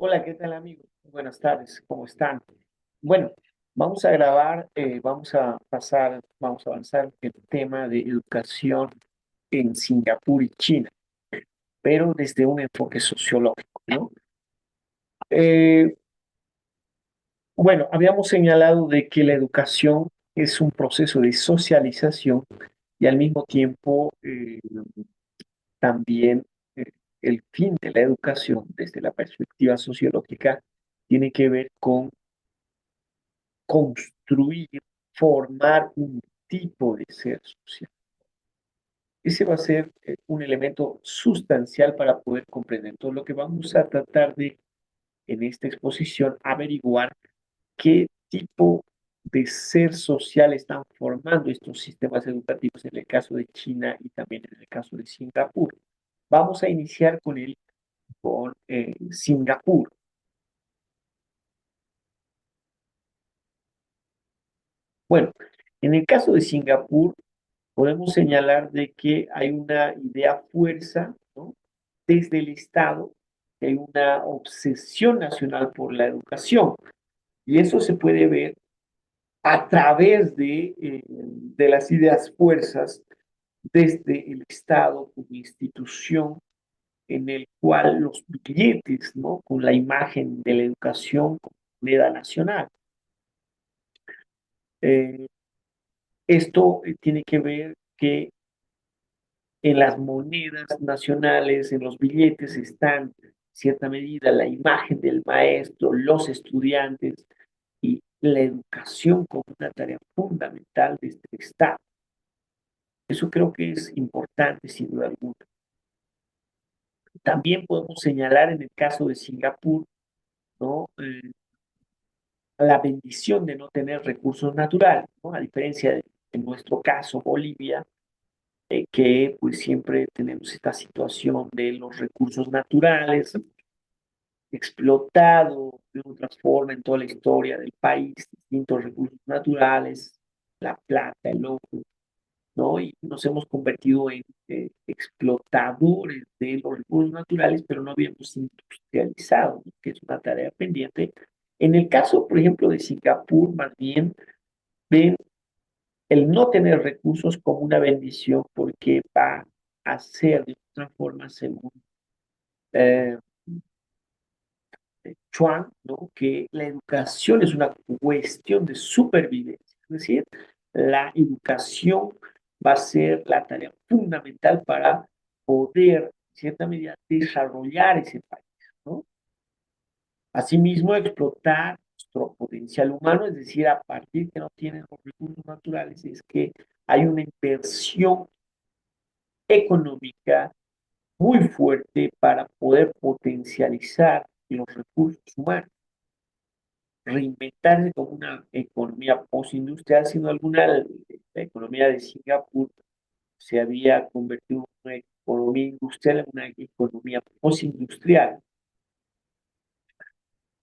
Hola, ¿qué tal amigos? Buenas tardes, ¿cómo están? Bueno, vamos a grabar, vamos a avanzar en el tema de educación en Singapur y China, pero desde un enfoque sociológico, ¿no? Eh, bueno, habíamos señalado de que la educación es un proceso de socialización y al mismo tiempo también el fin de la educación desde la perspectiva sociológica tiene que ver con construir, formar un tipo de ser social. Ese va a ser un elemento sustancial para poder comprender todo lo que vamos a tratar de, en esta exposición, averiguar qué tipo de ser social están formando estos sistemas educativos en el caso de China y también en el caso de Singapur. Vamos a iniciar con Singapur. Bueno, en el caso de Singapur, podemos señalar de que hay una idea fuerza, ¿no? Desde el Estado, que hay una obsesión nacional por la educación. Y eso se puede ver a través de las ideas fuerzas desde el Estado como institución en el cual los billetes, ¿no? Con la imagen de la educación como moneda nacional. Eh, Esto tiene que ver que en las monedas nacionales, en los billetes, están en cierta medida la imagen del maestro, los estudiantes y la educación como una tarea fundamental de este Estado. Eso creo que es importante, sin duda alguna. También podemos señalar en el caso de Singapur, ¿no? La bendición de no tener recursos naturales, ¿no? A diferencia de, en nuestro caso, Bolivia, que pues siempre tenemos esta situación de los recursos naturales explotado de otra forma en toda la historia del país, distintos recursos naturales, la plata, el oro, ¿no? Y nos hemos convertido en explotadores de los recursos naturales, pero no habíamos industrializado, ¿no? Que es una tarea pendiente. En el caso, por ejemplo, de Singapur, más bien ven el no tener recursos como una bendición porque va a ser de otra forma, según eh, Chuan, ¿no? Que la educación es una cuestión de supervivencia, es decir, la educación va a ser la tarea fundamental para poder, en cierta medida, desarrollar ese país, ¿no? Asimismo, explotar nuestro potencial humano, es decir, a partir que no tienen los recursos naturales, es que hay una inversión económica muy fuerte para poder potencializar los recursos humanos, reinventarse como una economía postindustrial, sino alguna, la economía de Singapur se había convertido en una economía industrial, en una economía postindustrial.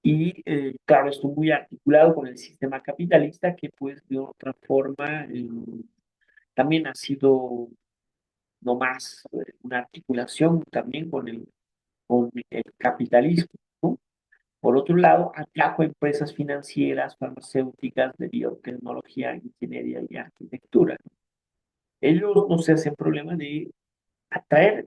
Y claro, esto muy articulado con el sistema capitalista que pues de otra forma también ha sido no más una articulación también con el capitalismo, ¿no? Por otro lado, atrajo a empresas financieras, farmacéuticas, de biotecnología, ingeniería y arquitectura. Ellos no se hacen problema de atraer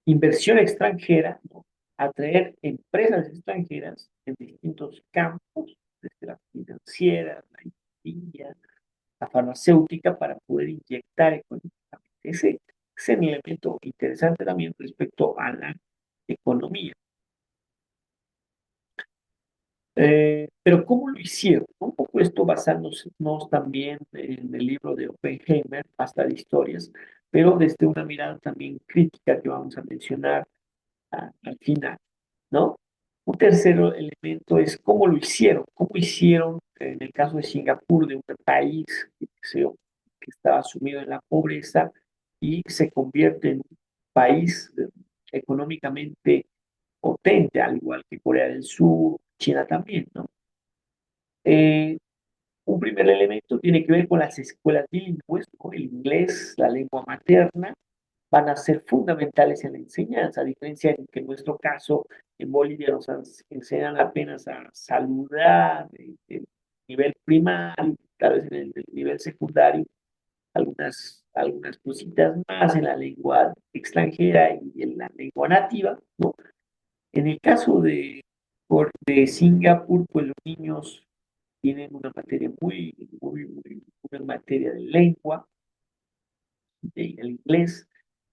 inversión extranjera, ¿no? Atraer empresas extranjeras en distintos campos, desde la financiera, la ingeniería, la farmacéutica, para poder inyectar económicamente. Ese es un elemento interesante también respecto a la economía. Pero ¿cómo lo hicieron? Un poco esto basándonos también en el libro de Oppenheimer, Basta de historias, pero desde una mirada también crítica que vamos a mencionar al final, ¿no? Un tercer elemento es cómo hicieron en el caso de Singapur, de un país que estaba sumido en la pobreza y se convierte en un país económicamente potente, al igual que Corea del Sur, China también, ¿no? Eh, un primer elemento tiene que ver con las escuelas bilingües, con el inglés, la lengua materna, van a ser fundamentales en la enseñanza, a diferencia de que en nuestro caso en Bolivia nos enseñan apenas a saludar en nivel primario, tal vez en el nivel secundario, algunas cositas más en la lengua extranjera y en la lengua nativa, ¿no? En el caso de Singapur, pues los niños tienen una materia una materia de lengua, el inglés,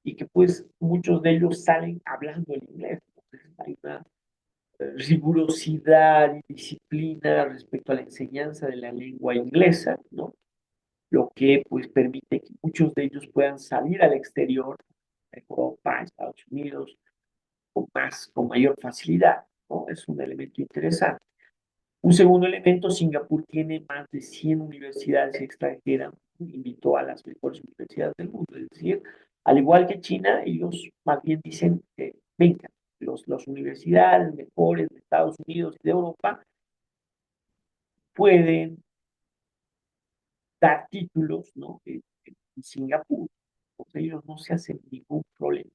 y que pues muchos de ellos salen hablando el inglés. Entonces, hay una rigurosidad y disciplina respecto a la enseñanza de la lengua inglesa, ¿no? Lo que pues permite que muchos de ellos puedan salir al exterior, a Europa, a Estados Unidos, con mayor facilidad, ¿no? Es un elemento interesante. Un segundo elemento, Singapur tiene más de 100 universidades extranjeras, invitó a las mejores universidades del mundo, es decir, al igual que China, ellos más bien dicen, venga, las universidades mejores de Estados Unidos y de Europa pueden dar títulos, ¿no? En Singapur, pues ellos no se hacen ningún problema.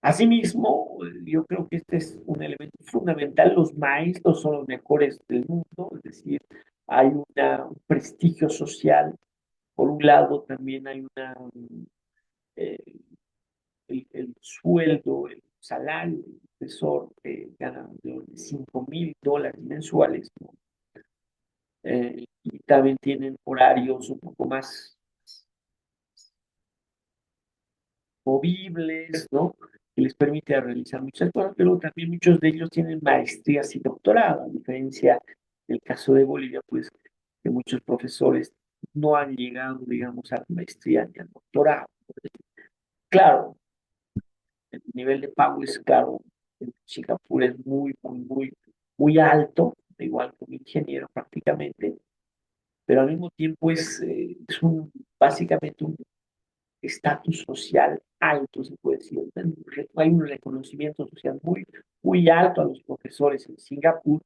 Asimismo, yo creo que este es un elemento fundamental. Los maestros son los mejores del mundo, es decir, hay un prestigio social. Por un lado, también hay eh, el sueldo, el salario del profesor gana de $5,000 mensuales, ¿no? Y también tienen horarios un poco más movibles, ¿no? Que les permite realizar muchas cosas, pero también muchos de ellos tienen maestrías y doctorado, a diferencia del caso de Bolivia, pues que muchos profesores no han llegado, digamos, a la maestría ni al doctorado. Claro, el nivel de pago es, claro, en Singapur es muy alto, igual que un ingeniero prácticamente, pero al mismo tiempo es básicamente un estatus social alto, se puede decir. Hay un reconocimiento social muy alto a los profesores en Singapur,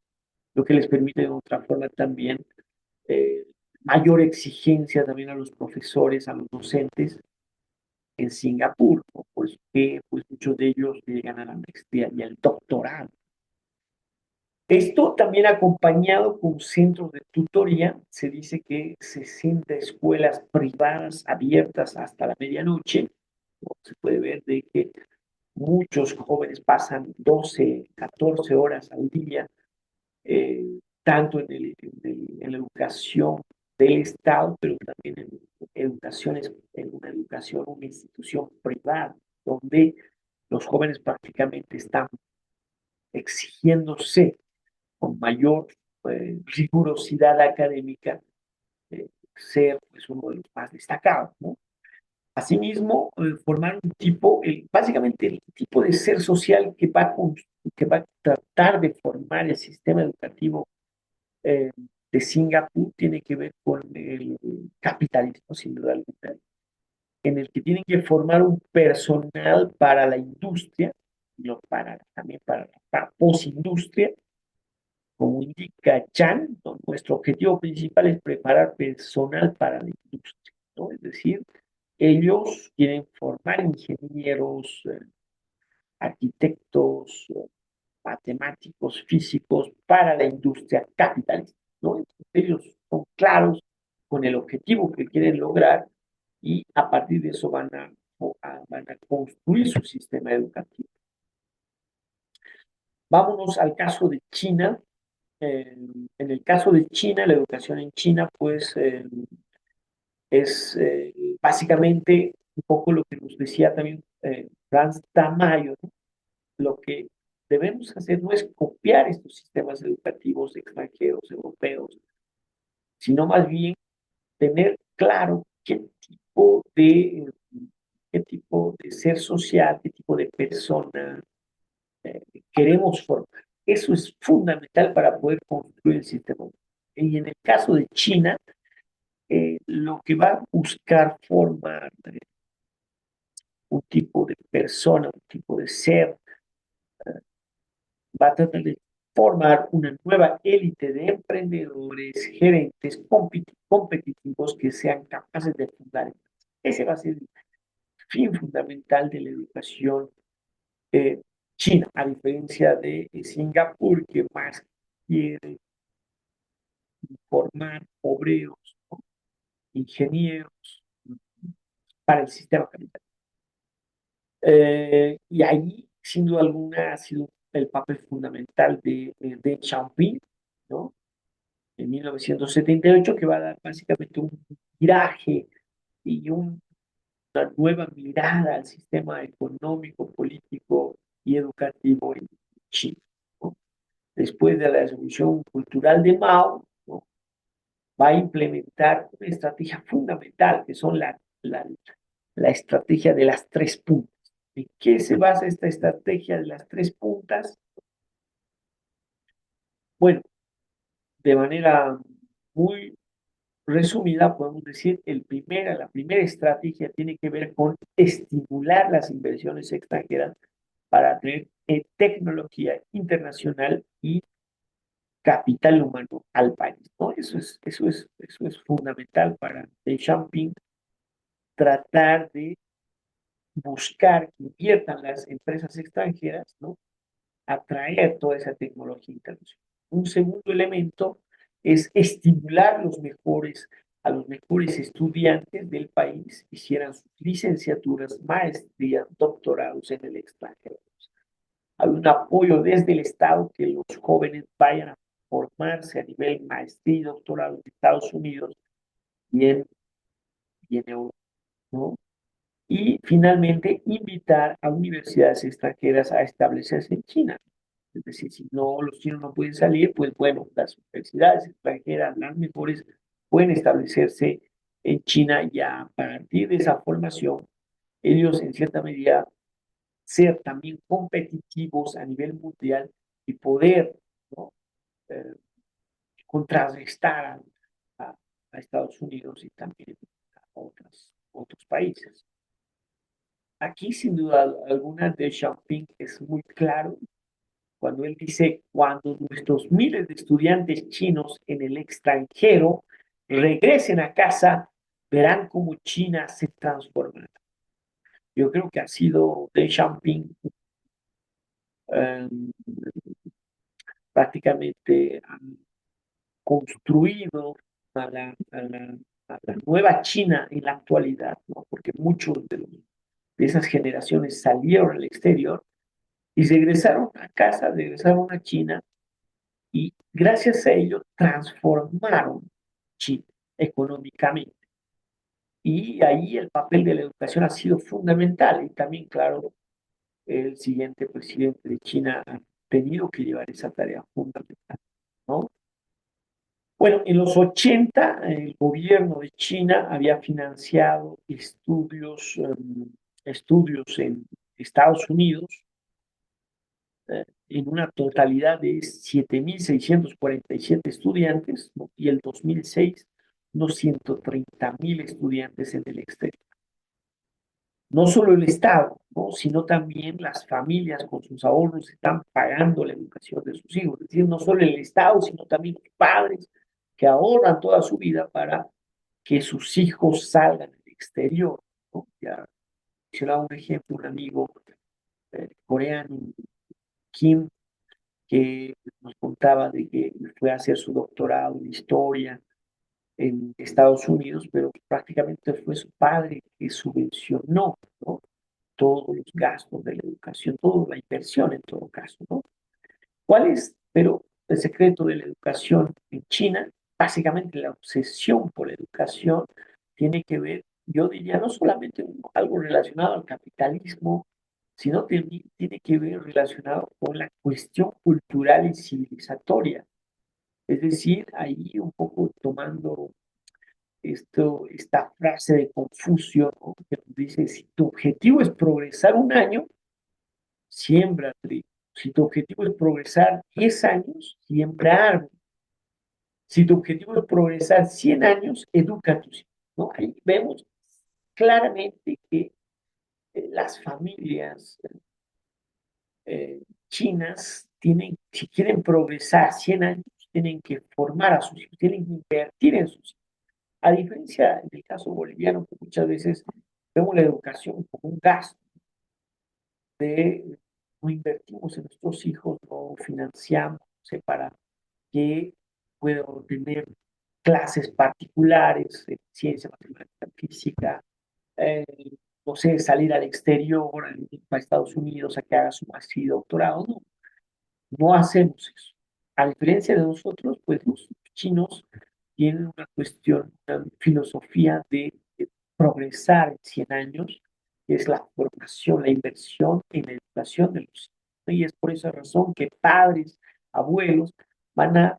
lo que les permite de otra forma también eh, mayor exigencia también a los profesores, a los docentes en Singapur, ¿no? Porque pues, muchos de ellos llegan a la maestría y al doctorado. Esto también acompañado con centros de tutoría, se dice que 60 escuelas privadas abiertas hasta la medianoche, ¿no? Se puede ver de que muchos jóvenes pasan 12, 14 horas al día, tanto en la educación del Estado, pero también en una educación, una institución privada, donde los jóvenes prácticamente están exigiéndose con mayor rigurosidad académica ser pues, uno de los más destacados, ¿no? Asimismo, formar un tipo, básicamente el tipo de ser social que va a tratar de formar el sistema educativo eh, de Singapur tiene que ver con el capitalismo, sin duda alguna, en el que tienen que formar un personal para la industria, también para la posindustria, como indica Chan, ¿no? Nuestro objetivo principal es preparar personal para la industria, ¿no? Es decir, ellos quieren formar ingenieros, arquitectos, matemáticos, físicos para la industria capitalista, ¿no? Entonces, ellos son claros con el objetivo que quieren lograr y a partir de eso van a construir su sistema educativo. Vámonos al caso de China. En el caso de China, la educación en China, pues es básicamente un poco lo que nos decía también Franz Tamayo, ¿no? Lo que debemos hacer no es copiar estos sistemas educativos extranjeros, europeos, sino más bien tener claro qué tipo de ser social, qué tipo de persona eh, queremos formar. Eso es fundamental para poder construir el sistema. Y en el caso de China, lo que va a buscar formar un tipo de persona, un tipo de ser, va a tratar de formar una nueva élite de emprendedores, gerentes competitivos que sean capaces de fundar. Ese va a ser fin fundamental de la educación eh, china, a diferencia de Singapur, que más quiere formar obreros, ¿no? Ingenieros para el sistema capitalista. Y ahí, sin duda alguna, ha sido el papel fundamental de Deng Xiaoping, ¿no? En 1978, que va a dar básicamente un viraje y una nueva mirada al sistema económico, político y educativo en China, ¿no? Después de la revolución cultural de Mao, ¿no? Va a implementar una estrategia fundamental, que son la estrategia de las tres puntas. ¿En qué se basa esta estrategia de las tres puntas? Bueno, de manera muy resumida, podemos decir, la primera estrategia tiene que ver con estimular las inversiones extranjeras para traer tecnología internacional y capital humano al país, ¿no? Eso es fundamental para Deng Xiaoping, tratar de buscar que inviertan las empresas extranjeras, ¿no? Atraer toda esa tecnología internacional. Un segundo elemento es estimular a los mejores estudiantes del país hicieran sus licenciaturas, maestrías, doctorados en el extranjero. Hay un apoyo desde el Estado que los jóvenes vayan a formarse a nivel maestría y doctorado en Estados Unidos y en Europa, ¿no? Y finalmente, invitar a universidades extranjeras a establecerse en China. Es decir, si no, los chinos no pueden salir, pues bueno, las universidades extranjeras, las mejores, pueden establecerse en China y a partir de esa formación, ellos en cierta medida ser también competitivos a nivel mundial y poder, ¿no? eh, contrarrestar a, a Estados Unidos y también a otros países. Aquí, sin duda alguna, de Xiaoping es muy claro cuando él dice, cuando nuestros miles de estudiantes chinos en el extranjero regresen a casa, verán cómo China se transforma. Yo creo que ha sido Deng Xiaoping eh, prácticamente construido a la nueva China en la actualidad, ¿no? Porque muchos de esas generaciones salieron al exterior y regresaron a casa, regresaron a China y gracias a ello transformaron China económicamente. Y ahí el papel de la educación ha sido fundamental y también, claro, el siguiente presidente de China ha tenido que llevar esa tarea fundamental, ¿no? Bueno, en los 80 el gobierno de China había financiado estudios en Estados Unidos en una totalidad de 7.647 estudiantes, ¿no? Y el 2006 unos 130.000 estudiantes en el exterior. No solo el Estado, ¿no? Sino también las familias con sus ahorros están pagando la educación de sus hijos. Es decir, no solo el Estado, sino también los padres que ahorran toda su vida para que sus hijos salgan al exterior, ¿no? Ya mencionaba un ejemplo, un amigo coreano, Kim, que nos contaba de que fue a hacer su doctorado en historia en Estados Unidos, pero prácticamente fue su padre que subvencionó, ¿no? Todos los gastos de la educación, toda la inversión en todo caso, ¿no? ¿Cuál es, pero, el secreto de la educación en China? Básicamente la obsesión por la educación tiene que ver, yo diría, no solamente algo relacionado al capitalismo, sino también tiene que ver relacionado con la cuestión cultural y civilizatoria. Es decir, ahí un poco tomando esta frase de Confucio, ¿no? Que nos dice, si tu objetivo es progresar un año, siembra trigo. Si tu objetivo es progresar 10 años, siembra árbol. Si tu objetivo es progresar 100 años, educa a tus hijos, ¿no? Ahí vemos claramente que las familias chinas tienen, si quieren progresar 100 años, tienen que formar a sus hijos, tienen que invertir en sus hijos. A diferencia del caso boliviano, que muchas veces vemos la educación como un gasto de no invertimos en nuestros hijos, no financiamos para que puedan tener clases particulares de ciencia, matemática, física, eh, no sé, salir al exterior, a Estados Unidos, a que haga su maestría y doctorado. No, no hacemos eso. A diferencia de nosotros, pues los chinos tienen una cuestión, una filosofía de progresar en 100 años, que es la formación, la inversión en la educación de los hijos. Y es por esa razón que padres, abuelos, van a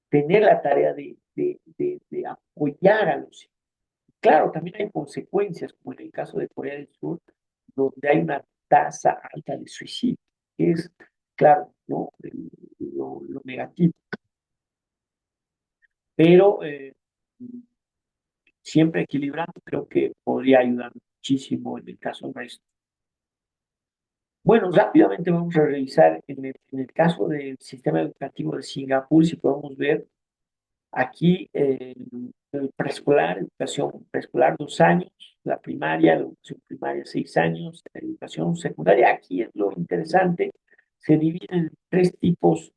tener la tarea de apoyar a los hijos. Claro, también hay consecuencias, como en el caso de Corea del Sur, donde hay una tasa alta de suicidio, que es, claro, ¿no? Lo negativo, pero siempre equilibrando, creo que podría ayudar muchísimo en el caso nuestro. Bueno, rápidamente vamos a revisar en el caso del sistema educativo de Singapur, si podemos ver aquí el preescolar, educación preescolar 2 años, la primaria, la educación primaria 6 años, la educación secundaria. Aquí es lo interesante, se dividen en tres tipos.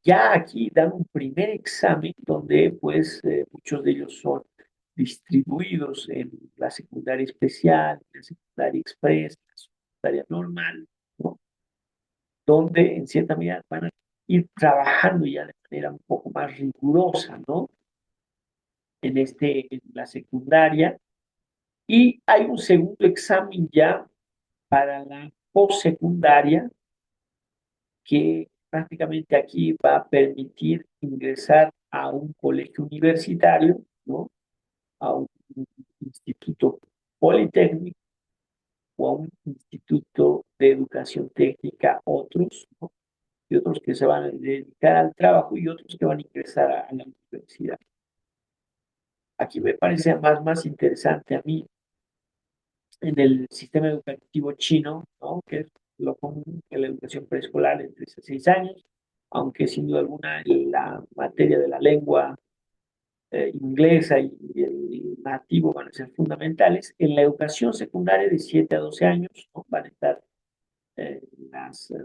Ya aquí dan un primer examen donde pues muchos de ellos son distribuidos en la secundaria especial, la secundaria express, la secundaria normal, ¿no? Donde en cierta medida van a ir trabajando ya de manera un poco más rigurosa, ¿no? En la secundaria. Y hay un segundo examen ya para la postsecundaria que prácticamente aquí va a permitir ingresar a un colegio universitario, ¿no? A un instituto politécnico o a un instituto de educación técnica, otros, ¿no? Y otros que se van a dedicar al trabajo y otros que van a ingresar a la universidad. Aquí me parece más interesante a mí en el sistema educativo chino, ¿no? Que es lo común que la educación preescolar entre 6 años, aunque sin duda alguna la materia de la lengua inglesa y el nativo van a ser fundamentales. En la educación secundaria de 7 a 12 años, ¿no? Van a estar eh, las, eh,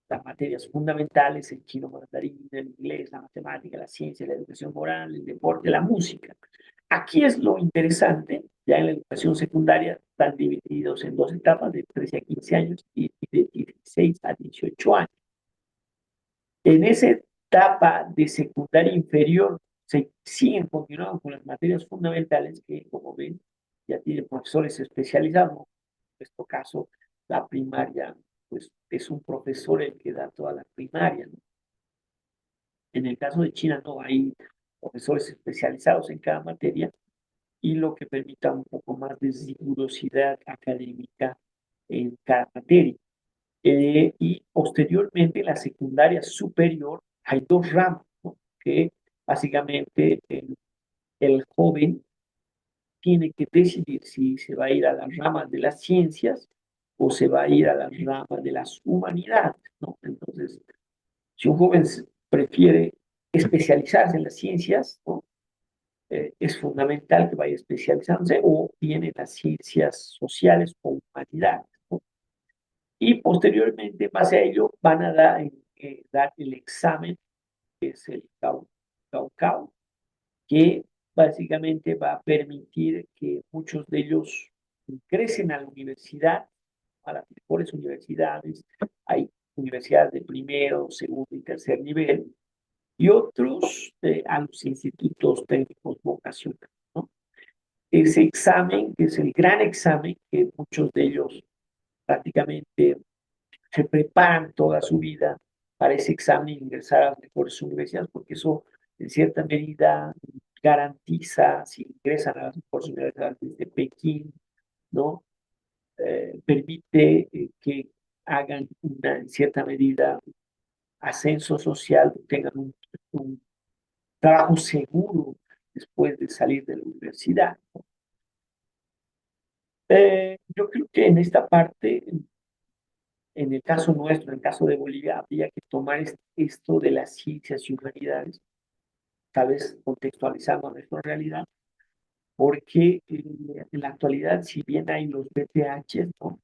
las materias fundamentales, el chino mandarín, el inglés, la matemática, la ciencia, la educación moral, el deporte, la música. Aquí es lo interesante, ya en la educación secundaria están divididos en dos etapas, de 13 a 15 años y de 16 a 18 años. En esa etapa de secundaria inferior se siguen continuando con las materias fundamentales que, como ven, ya tienen profesores especializados. En este caso, la primaria, pues es un profesor el que da toda la primaria, ¿no? En el caso de China no hay profesores especializados en cada materia y lo que permita un poco más de rigurosidad académica en cada materia. Y posteriormente, en la secundaria superior, hay dos ramas, ¿no? Que básicamente el joven tiene que decidir si se va a ir a las ramas de las ciencias o se va a ir a las ramas de las humanidades, ¿no? Entonces, si un joven prefiere especializarse en las ciencias, ¿no? Es fundamental que vaya especializándose o bien en las ciencias sociales o humanidades, ¿no? Y posteriormente, en base a ello, van a dar el examen, que es el CAUCAU, que básicamente va a permitir que muchos de ellos ingresen a la universidad, a las mejores universidades. Hay universidades de primero, segundo y tercer nivel, y otros a los institutos técnicos vocacionales, ¿no? Ese examen, que es el gran examen, que muchos de ellos prácticamente se preparan toda su vida para ese examen e ingresar a las mejores universidades, porque eso en cierta medida garantiza, si ingresan a las mejores universidades de Pekín, ¿no? Permite que hagan en cierta medida ascenso social, tengan un trabajo seguro después de salir de la universidad. Yo creo que en esta parte, en el caso nuestro, en el caso de Bolivia, habría que tomar esto de las ciencias y humanidades, tal vez contextualizando nuestra realidad, porque en la actualidad, si bien hay los BPH, ¿no?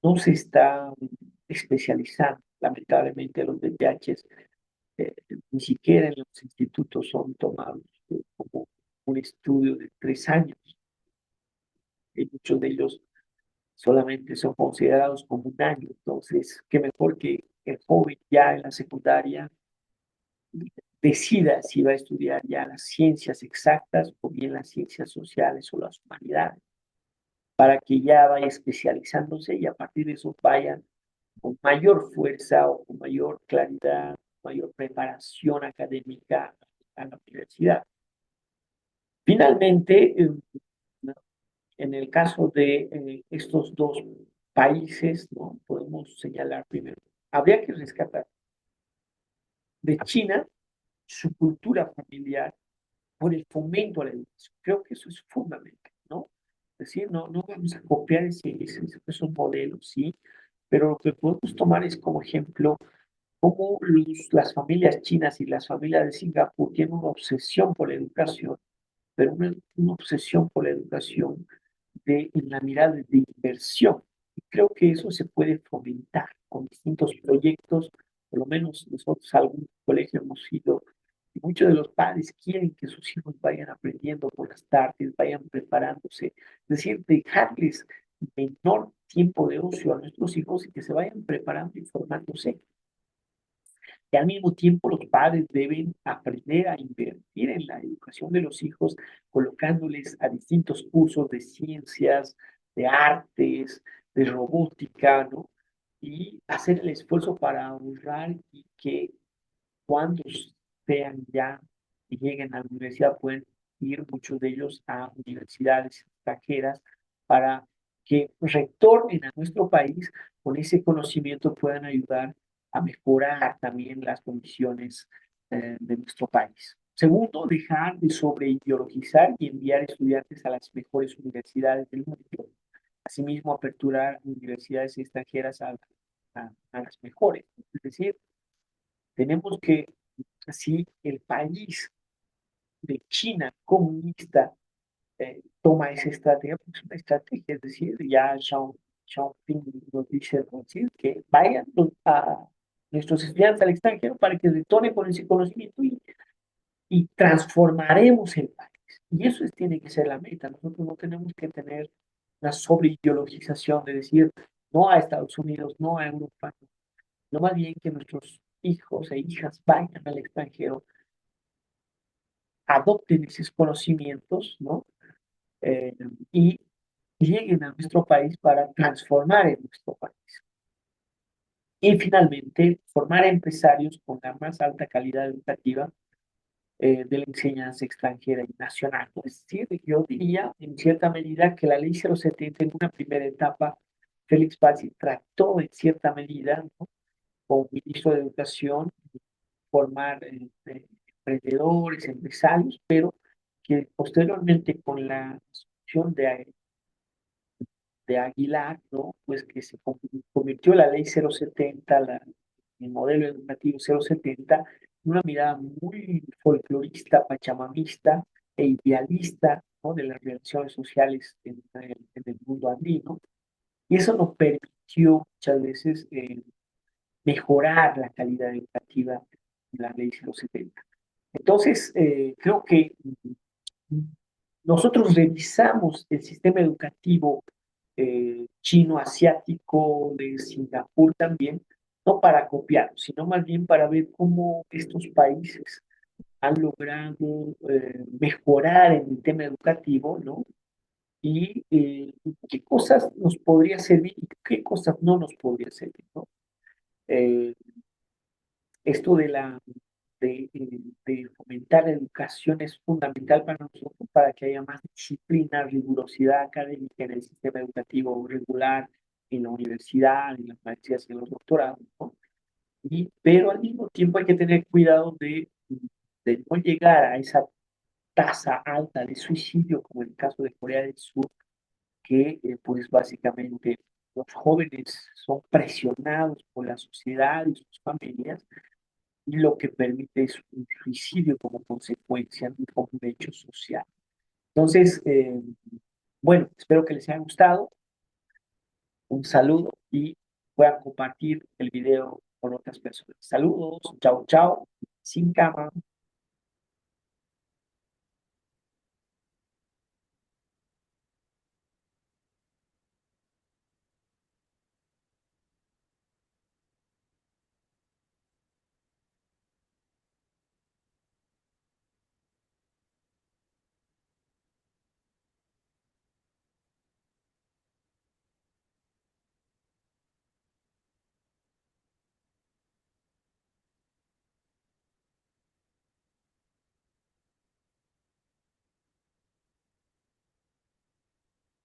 No se está especializando. Lamentablemente los BPH ni siquiera en los institutos son tomados como un estudio de 3 años, y muchos de ellos solamente son considerados como un año. Entonces, qué mejor que el joven ya en la secundaria decida si va a estudiar ya las ciencias exactas o bien las ciencias sociales o las humanidades, para que ya vaya especializándose y a partir de eso vayan con mayor fuerza o con mayor claridad, mayor preparación académica a la universidad. Finalmente, en el caso de estos dos países, ¿no? Podemos señalar primero, habría que rescatar de China su cultura familiar por el fomento a la educación. Creo que eso es fundamental, ¿no? Es decir, no vamos a copiar esos modelos, ¿sí? Pero lo que podemos tomar es como ejemplo cómo las familias chinas y las familias de Singapur tienen una obsesión por la educación, pero una obsesión por la educación en la mirada de inversión. Y creo que eso se puede fomentar con distintos proyectos, por lo menos nosotros a algún colegio hemos ido, y muchos de los padres quieren que sus hijos vayan aprendiendo por las tardes, vayan preparándose, es decir, dejarles menor tiempo de ocio a nuestros hijos y que se vayan preparando y formándose. Y al mismo tiempo los padres deben aprender a invertir en la educación de los hijos, colocándoles a distintos cursos de ciencias, de artes, de robótica, ¿no? Y hacer el esfuerzo para ahorrar y que cuando sean ya y lleguen a la universidad pueden ir muchos de ellos a universidades extranjeras para que retornen a nuestro país con ese conocimiento puedan ayudar a mejorar también las condiciones de nuestro país. Segundo, dejar de sobreideologizar y enviar estudiantes a las mejores universidades del mundo. Asimismo, aperturar universidades extranjeras a las mejores. Es decir, tenemos que, si el país de China comunista toma esa estrategia, pues es una estrategia, es decir, ya Xiaoping nos dice, ¿no? ¿Sí? Que vayan a nuestros estudiantes al extranjero para que retornen con ese conocimiento y transformaremos el país. Y eso tiene que ser la meta. Nosotros no tenemos que tener una sobreideologización de decir no a Estados Unidos, no a Europa, no más bien que nuestros hijos e hijas vayan al extranjero, adopten esos conocimientos, ¿no? Eh, y lleguen a nuestro país para transformar en nuestro país. Y finalmente, formar empresarios con la más alta calidad educativa de la enseñanza extranjera y nacional. Es decir, yo diría en cierta medida que la ley 070 en una primera etapa, Félix Pazzi trató en cierta medida, ¿no? Como ministro de Educación, formar emprendedores, empresarios, pero que posteriormente con la asunción de Aguilar, ¿no? Pues que se convirtió la ley 070, el modelo educativo 070, en una mirada muy folclorista, pachamamista e idealista, ¿no? De las relaciones sociales en el mundo andino. Y eso nos permitió muchas veces mejorar la calidad educativa de la ley 070. Entonces, creo que nosotros revisamos el sistema educativo chino-asiático de Singapur también, no para copiar, sino más bien para ver cómo estos países han logrado mejorar en el tema educativo, ¿no? Y qué cosas nos podría servir y qué cosas no nos podría servir, ¿no? Eh, esto de fomentar la educación es fundamental para nosotros, para que haya más disciplina, rigurosidad académica en el sistema educativo regular, en la universidad, en las maestrías y en los doctorados, ¿no? Pero al mismo tiempo hay que tener cuidado de no llegar a esa tasa alta de suicidio, como en el caso de Corea del Sur, que pues básicamente los jóvenes son presionados por la sociedad y sus familias y lo que permite es un suicidio como consecuencia, como un hecho social. Entonces, bueno, espero que les haya gustado. Un saludo y puedan compartir el video con otras personas. Saludos, chao, chao, sin cama.